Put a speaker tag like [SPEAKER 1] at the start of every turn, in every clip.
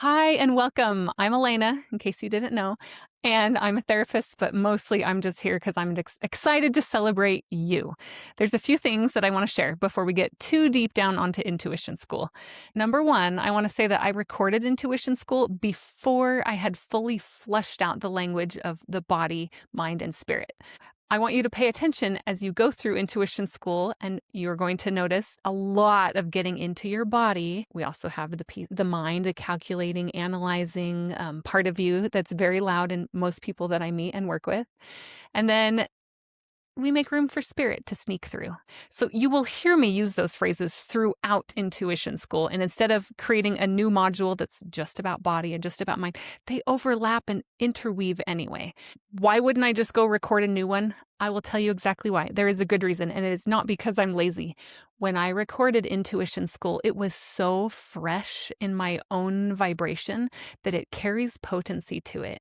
[SPEAKER 1] Hi and welcome. I'm Elena, in case you didn't know, and I'm a therapist, but mostly I'm just here because I'm excited to celebrate you. There's a few things that I want to share before we get too deep down onto intuition school. Number one, I want to say that I recorded intuition school before I had fully fleshed out the language of the body, mind, and spirit. I want you to pay attention as you go through intuition school, and you're going to notice a lot of getting into your body. We also have the mind, the calculating, analyzing part of you that's very loud in most people that I meet and work with. And then we make room for spirit to sneak through. So you will hear me use those phrases throughout intuition school. And instead of creating a new module that's just about body and just about mind, they overlap and interweave anyway. Why wouldn't I just go record a new one? I will tell you exactly why. There is a good reason, and it is not because I'm lazy. When I recorded intuition school, it was so fresh in my own vibration that it carries potency to it.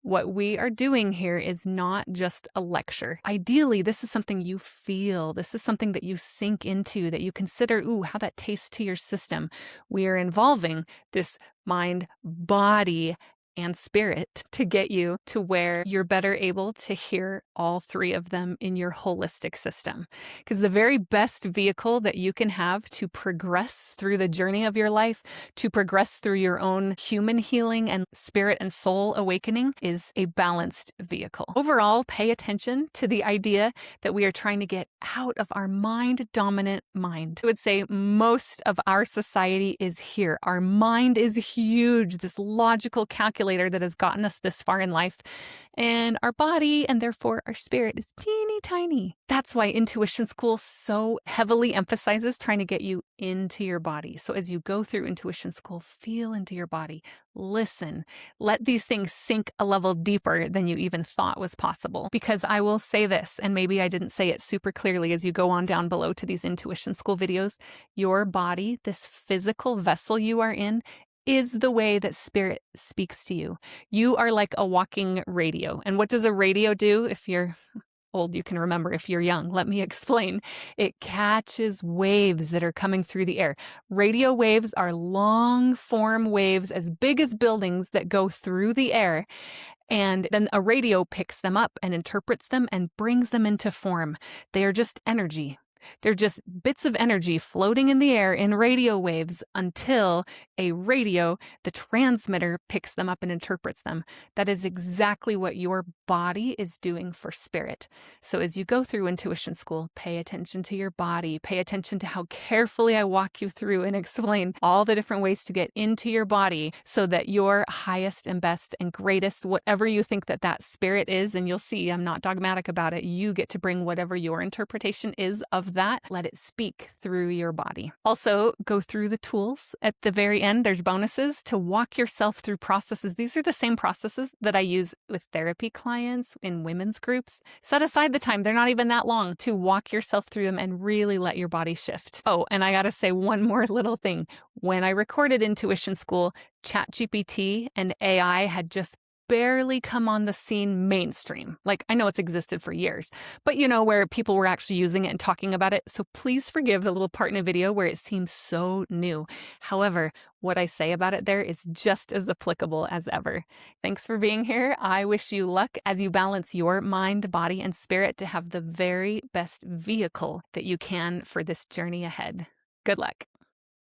[SPEAKER 1] What we are doing here is not just a lecture. Ideally, this is something you feel. This is something that you sink into, that you consider, ooh, how that tastes to your system. We are involving this mind, body, and spirit to get you to where you're better able to hear all three of them in your holistic system. Because the very best vehicle that you can have to progress through the journey of your life, to progress through your own human healing and spirit and soul awakening, is a balanced vehicle. Overall, pay attention to the idea that we are trying to get out of our mind-dominant mind. I would say most of our society is here. Our mind is huge, this logical calculator that has gotten us this far in life, and our body, and therefore our spirit, is teeny tiny. That's why intuition school so heavily emphasizes trying to get you into your body. So as you go through intuition school, feel into your body, listen, let these things sink a level deeper than you even thought was possible. Because I will say this, and maybe I didn't say it super clearly as you go on down below to these intuition school videos, your body, this physical vessel you are in, is the way that spirit speaks to you. You are like a walking radio. And what does a radio do? If you're old, you can remember. If you're young, let me explain. It catches waves that are coming through the air. Radio waves are long form waves as big as buildings that go through the air. And then a radio picks them up and interprets them and brings them into form. They are just energy. They're just bits of energy floating in the air in radio waves until a radio, the transmitter, picks them up and interprets them. That is exactly what your body is doing for spirit. So as you go through intuition school, pay attention to your body. Pay attention to how carefully I walk you through and explain all the different ways to get into your body so that your highest and best and greatest, whatever you think that spirit is, and you'll see I'm not dogmatic about it, you get to bring whatever your interpretation is of that, let it speak through your body. Also, go through the tools at the very end. There's bonuses to walk yourself through processes. These are the same processes that I use with therapy clients in women's groups. Set aside the time, they're not even that long, to walk yourself through them and really let your body shift. Oh, and I gotta say one more little thing. When I recorded intuition school, ChatGPT and AI had just barely come on the scene mainstream. Like, I know it's existed for years, but you know, where people were actually using it and talking about it. So please forgive the little part in a video where it seems so new. However, what I say about it there is just as applicable as ever. Thanks for being here. I wish you luck as you balance your mind, body, and spirit to have the very best vehicle that you can for this journey ahead. Good luck.